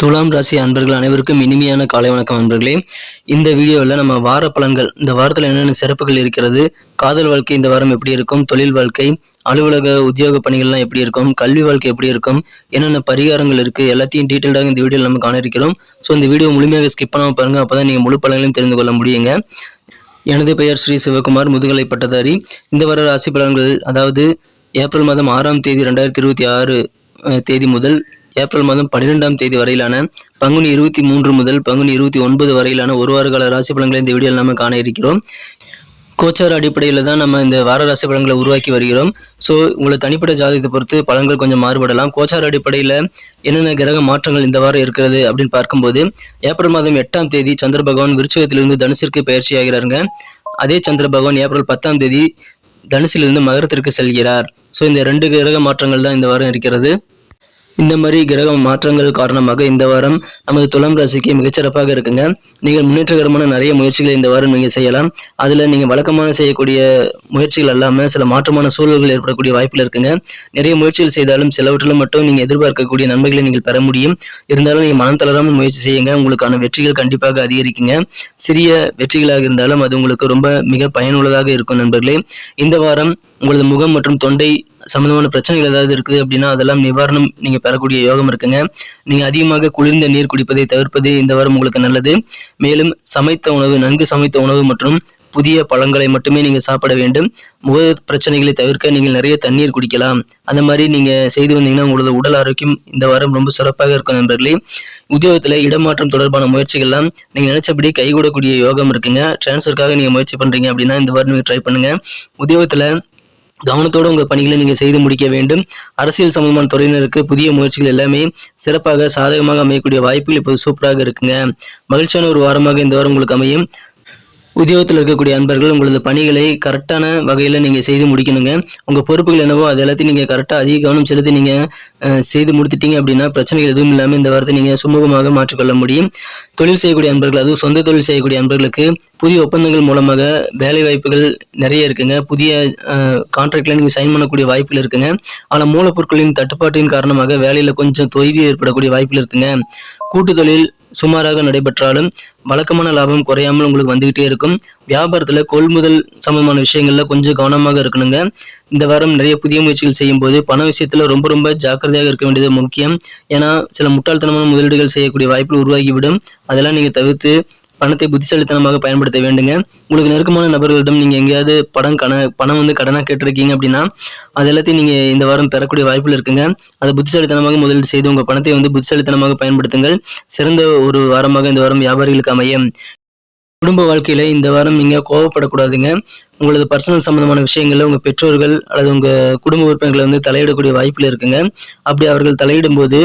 துலாம் ராசி அன்பர்கள் அனைவருக்கும் இனிமையான காலை வணக்கம் அன்பர்களே. இந்த வீடியோவில் நம்ம வார பலன்கள், இந்த வாரத்தில் என்னென்ன சிறப்புகள் இருக்கிறது, காதல் வாழ்க்கை இந்த வாரம் எப்படி இருக்கும், தொழில் வாழ்க்கை, அலுவலக உத்தியோக பணிகள்லாம் எப்படி இருக்கும், கல்வி வாழ்க்கை எப்படி இருக்கும், என்னென்ன பரிகாரங்கள் இருக்குது, எல்லாத்தையும் டீட்டெயில்டாக இந்த வீடியோவில் நம்ம காண இருக்கிறோம். ஸோ இந்த வீடியோ முழுமையாக ஸ்கிப் பண்ணாமல் பாருங்கள், அப்போ தான் நீங்கள் முழு பலன்களையும் தெரிந்து கொள்ள முடியுங்க. எனது பெயர் ஸ்ரீ சிவகுமார், முதுகலை பட்டதாரி. இந்த வார ராசி பலன்கள், அதாவது ஏப்ரல் மாதம் 6ஆம் தேதி 2026 தேதி முதல் ஏப்ரல் மாதம் 12ஆம் தேதி வரையிலான பங்குனி 23 முதல் பங்குனி 29 வரையிலான ஒரு வார கால ராசி பலன்களை இந்த வீடியோவில் நம்ம காண இருக்கிறோம். கோச்சார அடிப்படையில் தான் நம்ம இந்த வார ராசி பலன்களை உருவாக்கி வருகிறோம். ஸோ உங்களை தனிப்பட்ட ஜாதகத்தை பொறுத்து பலன்கள் கொஞ்சம் மாறுபடலாம். கோச்சார அடிப்படையில் என்னென்ன கிரக மாற்றங்கள் இந்த வாரம் இருக்கிறது அப்படின்னு பார்க்கும்போது, ஏப்ரல் மாதம் 8ஆம் தேதி சந்திர பகவான் விருச்சிகத்திலிருந்து தனுசிற்கு பயிற்சி ஆகிறாருங்க. அதே சந்திர பகவான் ஏப்ரல் 10ஆம் தேதி தனுசிலிருந்து மகரத்திற்கு செல்கிறார். ஸோ இந்த 2 கிரக மாற்றங்கள் தான் இந்த வாரம் இருக்கிறது. இந்த மாதிரி கிரக மாற்றங்கள் காரணமாக இந்த வாரம் நமது துலாம் ராசிக்கு மிகச்சிறப்பாக இருக்குங்க. நீங்கள் முன்னேற்றகரமான நிறைய முயற்சிகளை இந்த வாரம் நீங்கள் செய்யலாம். அதில் நீங்கள் வழக்கமான செய்யக்கூடிய முயற்சிகள் இல்லாமல் சில மாற்றமான சூழல்கள் ஏற்படக்கூடிய வாய்ப்புகள் இருக்குங்க. நிறைய முயற்சிகள் செய்தாலும் சிலவற்றிலும் மட்டும் நீங்கள் எதிர்பார்க்கக்கூடிய நன்மைகளை நீங்கள் பெற முடியும். இருந்தாலும் நீங்கள் மனம் தளராமல் முயற்சி செய்யுங்க, உங்களுக்கான வெற்றிகள் கண்டிப்பாக அதிகரிக்குங்க. சிறிய வெற்றிகளாக இருந்தாலும் அது உங்களுக்கு ரொம்ப மிக பயனுள்ளதாக இருக்கும் நண்பர்களே. இந்த வாரம் உங்களது முகம் மற்றும் தொண்டை சம்பந்தமான பிரச்சனைகள் ஏதாவது இருக்குது அப்படின்னா அதெல்லாம் நிவாரணம் நீங்க பெறக்கூடிய யோகம் இருக்குங்க. நீங்க அதிகமாக குளிர்ந்த நீர் குடிப்பதை தவிர்ப்பது இந்த வாரம் உங்களுக்கு நல்லது. மேலும் சமைத்த உணவு, நன்கு சமைத்த உணவு மற்றும் புதிய பழங்களை மட்டுமே நீங்க சாப்பிட வேண்டும். முக பிரச்சனைகளை தவிர்க்க நீங்கள் நிறைய தண்ணீர் குடிக்கலாம். அந்த மாதிரி நீங்க செய்து வந்தீங்கன்னா உங்களது உடல் ஆரோக்கியம் இந்த வாரம் ரொம்ப சிறப்பாக இருக்கும் நண்பர்களே. உத்தியோகத்துல இடமாற்றம் தொடர்பான முயற்சிகள்லாம் நீங்க நினைச்சபடி கைகூடக்கூடிய யோகம் இருக்குங்க. டிரான்ஸ்ஃபருக்காக நீங்க முயற்சி பண்றீங்க அப்படின்னா இந்த வாரம் நீங்க ட்ரை பண்ணுங்க. உத்தியோகத்துல கவனத்தோடு உங்கள் பணிகளை நீங்கள் செய்து முடிக்க வேண்டும். அரசியல் சம்பந்தமான துறையினருக்கு புதிய முயற்சிகள் எல்லாமே சிறப்பாக சாதகமாக அமையக்கூடிய வாய்ப்புகள் இப்போது சூப்பராக இருக்குங்க. மகிழ்ச்சியான ஒரு வாரமாக இந்த வாரம் உங்களுக்கு அமையும். உத்தியோகத்தில் இருக்கக்கூடிய அன்பர்கள் உங்களது பணிகளை கரெக்டான வகையில் நீங்கள் செய்து முடிக்கணுங்க. உங்கள் பொறுப்புகள் என்னவோ அது எல்லாத்தையும் நீங்கள் கரெக்டாக அதிக கவனம் செலுத்தி நீங்கள் செய்து முடித்துட்டீங்க அப்படின்னா பிரச்சனைகள் எதுவும் இல்லாமல் இந்த வாரத்தை நீங்கள் சுமூகமாக மாற்றிக்கொள்ள முடியும். தொழில் செய்யக்கூடிய அன்பர்கள், அதுவும் சொந்த தொழில் செய்யக்கூடிய அன்பர்களுக்கு புதிய ஒப்பந்தங்கள் மூலமாக வேலை வாய்ப்புகள் நிறைய இருக்குங்க. புதிய கான்ட்ராக்டில் நீங்கள் சைன் பண்ணக்கூடிய வாய்ப்புகள் இருக்குங்க. ஆனால் மூலப்பொருட்களின் தட்டுப்பாட்டின் காரணமாக வேலையில் கொஞ்சம் தொய்வு ஏற்படக்கூடிய வாய்ப்புகள் இருக்குங்க. கூட்டு தொழில் சுமாராக நடைபெற்றாலும் வழக்கமான லாபம் குறையாமல் உங்களுக்கு வந்துகிட்டே இருக்கும். வியாபாரத்தில் கொள்முதல் சம்பந்தமான விஷயங்கள்ல கொஞ்சம் கவனமாக இருக்கணுங்க. இந்த வாரம் நிறைய புதிய முயற்சிகள் செய்யும் போது பண விஷயத்துல ரொம்ப ஜாக்கிரதையாக இருக்க வேண்டியது முக்கியம். ஏன்னா சில முட்டாள்தனமான முதலீடுகள் செய்யக்கூடிய வாய்ப்புகள் உருவாகிவிடும். அதெல்லாம் நீங்க தவிர்த்து பணத்தை புத்திசாலித்தனமாக பயன்படுத்த வேண்டுங்க. உங்களுக்கு நெருக்கமான நபர்களிடம் நீங்க எங்கேயாவது பணம் வந்து கடனாக கேட்டிருக்கீங்க அப்படின்னா அது எல்லாத்தையும் நீங்க இந்த வாரம் பெறக்கூடிய வாய்ப்புகள் இருக்குங்க. அதை புத்திசாலித்தனமாக முதலீடு செய்து உங்க பணத்தை வந்து புத்திசாலித்தனமாக பயன்படுத்துங்கள். சிறந்த ஒரு வாரமாக இந்த வாரம் வியாபாரிகளுக்கு அமையும். குடும்ப வாழ்க்கையில இந்த வாரம் நீங்க கோவப்படக்கூடாதுங்க. உங்களது பர்சனல் சம்பந்தமான விஷயங்கள்ல உங்க பெற்றோர்கள் அல்லது உங்க குடும்ப உறுப்பினர்களை வந்து தலையிடக்கூடிய வாய்ப்புகள் இருக்குங்க. அப்படி அவர்கள் தலையிடும் போது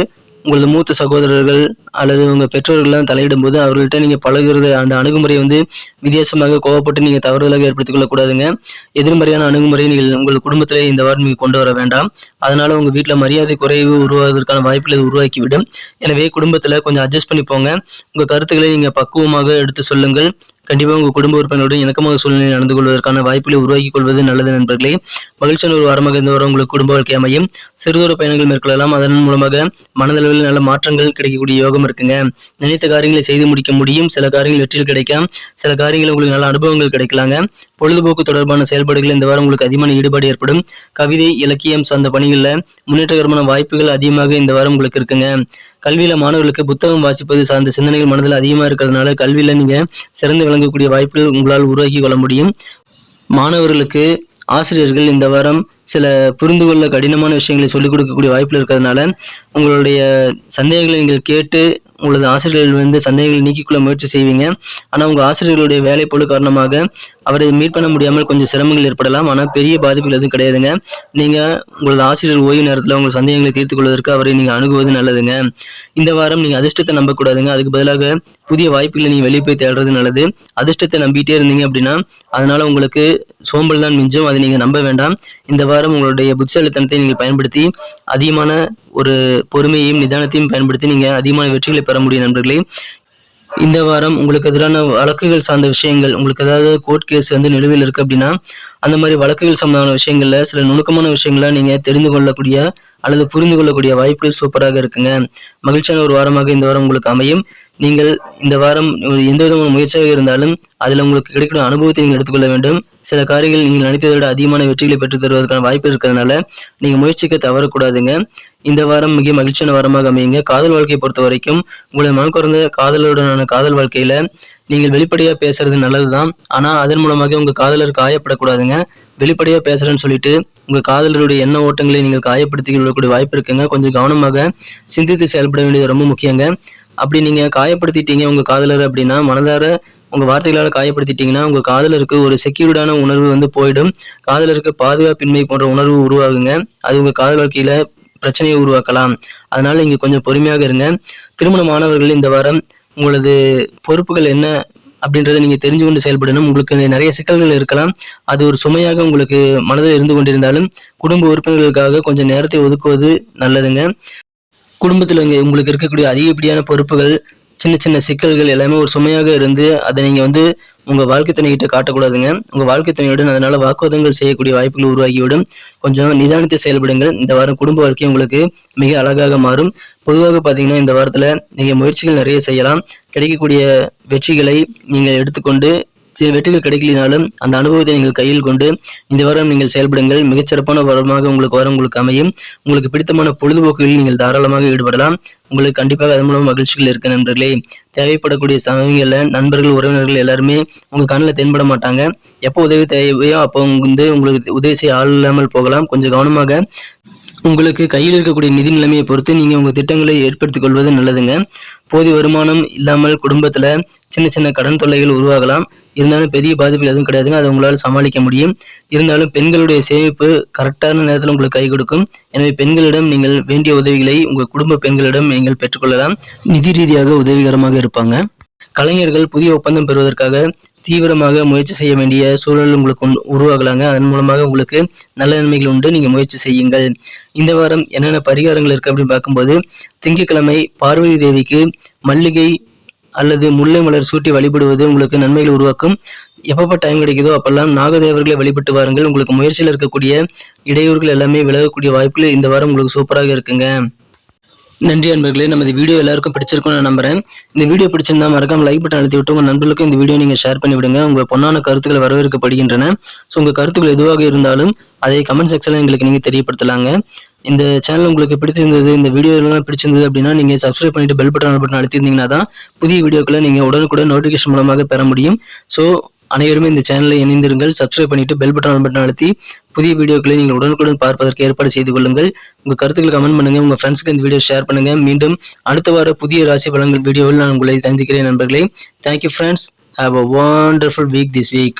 உங்களது மூத்த சகோதரர்கள் அல்லது உங்கள் பெற்றோர்கள்லாம் தலையிடும் போது அவர்கள்ட்ட நீங்கள் பழகுறது அந்த அணுகுமுறை வந்து வித்தியாசமாக கோவப்பட்டு நீங்கள் தவறுதலாக ஏற்படுத்திக் கொள்ளக்கூடாதுங்க. எதிர்மறையான அணுகுமுறையை நீங்கள் உங்கள் குடும்பத்திலே இந்த வாரம் நீங்கள் கொண்டு வர வேண்டாம். அதனால உங்கள் வீட்டில் மரியாதை குறைவு உருவாவதற்கான வாய்ப்புகளை உருவாக்கிவிடும். எனவே குடும்பத்தில் கொஞ்சம் அட்ஜஸ்ட் பண்ணி போங்க. உங்கள் கருத்துக்களை நீங்கள் பக்குவமாக எடுத்து சொல்லுங்கள். கண்டிப்பாக உங்கள் குடும்ப உறுப்பினருடன் இணக்கமாக சூழ்நிலை நடந்து கொள்வதற்கான வாய்ப்புகளை உருவாக்கி கொள்வது நல்லது நண்பர்களே. மகிழ்ச்சியான ஒரு வாரமாக இந்த வாரம் உங்களுக்கு குடும்ப வாழ்க்கை அமையும். சிறுதூர பயணங்கள் மேற்கொள்ளலாம். அதன் மூலமாக மனதளவில் நல்ல மாற்றங்கள் கிடைக்கக்கூடிய யோகம் இருக்குங்க. நினைத்த காரியங்களை செய்து முடிக்க முடியும். சில காரியங்கள் வெற்றியில் கிடைக்கும். சில காரியங்கள் உங்களுக்கு நல்ல அனுபவங்கள் கிடைக்கலாங்க. பொழுதுபோக்கு தொடர்பான செயல்பாடுகள் இந்த வாரம் உங்களுக்கு அதிகமான ஈடுபாடு ஏற்படும். கவிதை, இலக்கியம் சார்ந்த பணிகளில் முன்னேற்றகரமான வாய்ப்புகள் அதிகமாக இந்த வாரம் உங்களுக்கு இருக்குங்க. கல்வியில மாணவர்களுக்கு புத்தகம் வாசிப்பது சார்ந்த சிந்தனைகள் மனதில் அதிகமாக இருக்கிறதுனால கல்வியில நீங்க சிறந்து விளங்கக்கூடிய வாய்ப்புகள் உங்களால் உருவாக்கி கொள்ள முடியும். மாணவர்களுக்கு ஆசிரியர்கள் இந்த வாரம் சில புரிந்து கொள்ள கடினமான விஷயங்களை சொல்லிக் கொடுக்கக்கூடிய வாய்ப்புகள் இருக்கிறதுனால உங்களுடைய சந்தேகங்களை நீங்கள் கேட்டு உங்களது ஆசிரியர்கள் வந்து சந்தேகங்களை நீக்கிக்கொள்ள முயற்சி செய்வீங்க. ஆனால் உங்கள் ஆசிரியர்களுடைய வேலைப்பளு காரணமாக அவரை மீட் பண்ண முடியாமல் கொஞ்சம் சிரமங்கள் ஏற்படலாம். ஆனால் பெரிய பாதிப்புகள் எதுவும் கிடையாதுங்க. நீங்கள் உங்களது ஆசிரியர் ஓய்வு நேரத்தில் உங்கள் சந்தேகங்களை தீர்த்து கொள்வதற்கு அவரை நீங்கள் அணுகுவது நல்லதுங்க. இந்த வாரம் நீங்கள் அதிர்ஷ்டத்தை நம்பக்கூடாதுங்க. அதுக்கு பதிலாக புதிய வாய்ப்புகளை நீங்கள் வெளியே போய் தேடுறது நல்லது. அதிர்ஷ்டத்தை நம்பிட்டே இருந்தீங்க அப்படின்னா அதனால உங்களுக்கு சோம்பல் தான் மிஞ்சும். அதை நீங்கள் நம்ப வேண்டாம். இந்த வாரம் உங்களுடைய புத்திசாலித்தனத்தை நீங்கள் பயன்படுத்தி அதிகமான ஒரு பொறுமையையும் நிதானத்தையும் பயன்படுத்தி நீங்கள் அதிகமான வெற்றிகளை பெற முடியும் நண்பர்களே. இந்த வாரம் உங்களுக்கு எதிரான வழக்குகள் சார்ந்த விஷயங்கள், உங்களுக்கு ஏதாவது கோர்ட் கேஸ் வந்து நிலுவையில் இருக்கு அப்படின்னா, அந்த மாதிரி வழக்குகள் சம்பந்தமான விஷயங்கள்ல சில நுணுக்கமான விஷயங்கள நீங்க தெரிந்து கொள்ளக்கூடிய அல்லது புரிந்து கொள்ளக்கூடிய வாய்ப்புகள் சூப்பராக இருக்குங்க. மகிழ்ச்சியான ஒரு வாரமாக இந்த வாரம் உங்களுக்கு அமையும். நீங்கள் இந்த வாரம் எந்த விதமான முயற்சியாக இருந்தாலும், அதில உங்களுக்கு கிடைக்கிற அனுபவத்தை நீங்கள் எடுத்துக்கொள்ள வேண்டும். சில காரியங்கள் நீங்கள் நினைத்ததை விட அதிகமான வெற்றிகளை பெற்றுத் தருவதற்கான வாய்ப்பு இருக்கிறதுனால, நீங்க முயற்சிக்க தவறக்கூடாதுங்க. இந்த வாரம் மிக மகிழ்ச்சியான வாரமாக அமையுங்க. காதல் வாழ்க்கையை பொறுத்தவரைக்கும், உங்களை மனம்கவர்ந்த காதலருடனான காதல் வாழ்க்கையில நீங்கள் வெளிப்படையா பேசுறது நல்லதுதான். ஆனா, அதன் மூலமாக உங்க காதலர் காயப்படக்கூடாதுங்க. வெளிப்படையா பேசுறேன்னு சொல்லிட்டு, உங்க காதலருடைய எண்ண ஓட்டங்களை நீங்கள் காயப்படுத்திக் கொள்ளக்கூடிய வாய்ப்பு இருக்குங்க. கொஞ்சம் கவனமாக சிந்தித்து செயல்பட வேண்டியது ரொம்ப முக்கியங்க. அப்படி நீங்க காயப்படுத்திட்டீங்க உங்க காதலர அப்படின்னா, மனதார உங்க வார்த்தைகளால காயப்படுத்திட்டீங்கன்னா, உங்க காதலருக்கு ஒரு செக்யூர்டான உணர்வு வந்து போயிடும். காதலருக்கு பாதுகாப்பின்மை போன்ற உணர்வு உருவாகுங்க. அது உங்க காதல் வாழ்க்கையில பிரச்சனையை உருவாக்கலாம். அதனால நீங்க கொஞ்சம் பொறுமையாக இருங்க. திருமணமானவர்கள் இந்த வாரம் உங்களது பொறுப்புகள் என்ன அப்படின்றத நீங்க தெரிஞ்சு கொண்டு செயல்படணும். உங்களுக்கு நிறைய சிக்கல்கள் இருக்கலாம். அது ஒரு சுமையாக உங்களுக்கு மனதில் இருந்து கொண்டிருந்தாலும், குடும்ப உறுப்பினர்களுக்காக கொஞ்சம் நேரத்தை ஒதுக்குவது நல்லதுங்க. குடும்பத்துல உங்களுக்கு இருக்கக்கூடிய அதிகப்படியான பொறுப்புகள், சின்ன சின்ன சிக்கல்கள் எல்லாமே ஒரு சுமையாக இருந்து, அத நீங்க வந்து உங்க வாழ்க்கை துணைகிட்ட காட்டக்கூடாதுங்க. உங்க வாழ்க்கை துணையுடன் அதனால வாக்குவாதங்கள் செய்யக்கூடிய வாய்ப்புகள் உருவாகிவிடும். கொஞ்சம் நிதானித்து செயல்படுங்கள். இந்த வாரம் குடும்ப வாழ்க்கை உங்களுக்கு மிக அழகாக மாறும். பொதுவாக பார்த்தீங்கன்னா, இந்த வாரத்துல நீங்க முயற்சிகள் நிறைய செய்யலாம். கிடைக்கக்கூடிய வெற்றிகளை நீங்கள் எடுத்துக்கொண்டு சில வெற்றிகள் கிடைக்கலினாலும் அந்த அனுபவத்தை நீங்கள் கையில் கொண்டு இந்த வாரம் நீங்கள் செயல்படுங்கள். மிகச்சிறப்பான வாரமாக உங்களுக்கு அமையும். உங்களுக்கு பிடித்தமான பொழுதுபோக்குகளில் நீங்கள் தாராளமாக ஈடுபடலாம். உங்களுக்கு கண்டிப்பாக அதன் மூலம் மகிழ்ச்சிகள் இருக்கு நண்பர்களே. தேவைப்படக்கூடிய சமயங்கள்ல நண்பர்கள், உறவினர்கள் எல்லாருமே உங்க கண்ணில் தென்பட மாட்டாங்க. எப்போ உதவி தேவையோ அப்போ வந்து உங்களுக்கு உதவி செய்ய ஆள் இல்லாமல் போகலாம். கொஞ்சம் கவனமாக உங்களுக்கு கையில் இருக்கக்கூடிய நிதி நிலைமையை பொறுத்து நீங்க உங்க திட்டங்களை ஏற்படுத்திக் கொள்வது நல்லதுங்க. போதிய வருமானம் இல்லாமல் குடும்பத்துல சின்ன சின்ன கடன் தொல்லைகள் உருவாகலாம். இருந்தாலும் பெரிய பாதிப்புகள் எதுவும் கிடையாதுங்க. அதை உங்களால் சமாளிக்க முடியும். இருந்தாலும் பெண்களுடைய சேமிப்பு கரெக்டான நேரத்தில் உங்களுக்கு கை கொடுக்கும். எனவே பெண்களிடம் நீங்கள் வேண்டிய உதவிகளை உங்க குடும்ப பெண்களிடம் நீங்கள் பெற்றுக்கொள்ளலாம். நிதி ரீதியாக உதவிகரமாக இருப்பாங்க. கலைஞர்கள் புதிய ஒப்பந்தம் பெறுவதற்காக தீவிரமாக முயற்சி செய்ய வேண்டிய சூழல் உங்களுக்கு உருவாகலாங்க. அதன் மூலமாக உங்களுக்கு நல்ல நன்மைகள் உண்டு. நீங்க முயற்சி செய்யுங்கள். இந்த வாரம் என்னென்ன பரிகாரங்கள் இருக்கு அப்படின்னு பார்க்கும்போது, திங்கட்கிழமை பார்வதி தேவிக்கு மல்லிகை அல்லது முல்லை மலர் சூட்டி வழிபடுவது உங்களுக்கு நன்மைகள் உருவாக்கும். எப்பப்ப டைம் கிடைக்குதோ அப்பெல்லாம் நாகதேவர்களை வழிபட்டு வாருங்கள். உங்களுக்கு முயற்சியில் இருக்கக்கூடிய இடையூறுகள் எல்லாமே விலகக்கூடிய வாய்ப்புகள் இந்த வாரம் உங்களுக்கு சூப்பராக இருக்குங்க. நன்றி அன்பர்களே. நமது வீடியோ எல்லாருக்கும் பிடிச்சிருக்கும்னு நான் நம்புறேன். இந்த வீடியோ பிடிச்சிருந்தா மறக்காம லைக் பட்டன் அழுத்தி விட்டு உங்க நண்பர்களுக்கும் இந்த வீடியோ நீங்க ஷேர் பண்ணி விடுங்க. உங்க பொன்னான கருத்துக்கள் வரவேற்கப்படுகின்றன. ஸோ உங்க கருத்துக்கள் எதுவாக இருந்தாலும் அதை கமெண்ட் செக்ஷன்ல எங்களுக்கு நீங்க தெரியப்படுத்தலாங்க. இந்த சேனல் உங்களுக்கு பிடிச்சிருந்தது, இந்த வீடியோ எல்லாம் பிடிச்சிருந்தது அப்படின்னா நீங்க சப்ஸ்கிரைப் பண்ணிட்டு பெல் பட்டன் அழுத்திருந்தீங்கன்னா தான் புதிய வீடியோக்களை நீங்க உடனுக்குடன் நோட்டிபிகேஷன் மூலமாக பெற முடியும். ஸோ அனைவருமே இந்த சேனலை இணைந்திருங்கள். சப்ஸ்கிரைப் பண்ணிட்டு பெல் பட்டன் அழுத்தி புதிய வீடியோக்களை நீங்கள் உடனுக்குடன் பார்ப்பதற்கு ஏற்பாடு செய்து கொள்ளுங்கள். உங்க கருத்துக்களை கமெண்ட் பண்ணுங்க. உங்க ஃப்ரெண்ட்ஸ்க்கு இந்த வீடியோ ஷேர் பண்ணுங்க. மீண்டும் அடுத்த வார புதிய ராசி பலன்கள் வீடியோவில் நான் உங்களை சந்திக்கிறேன் நண்பர்களே. Thank you friends. Have a wonderful week this week.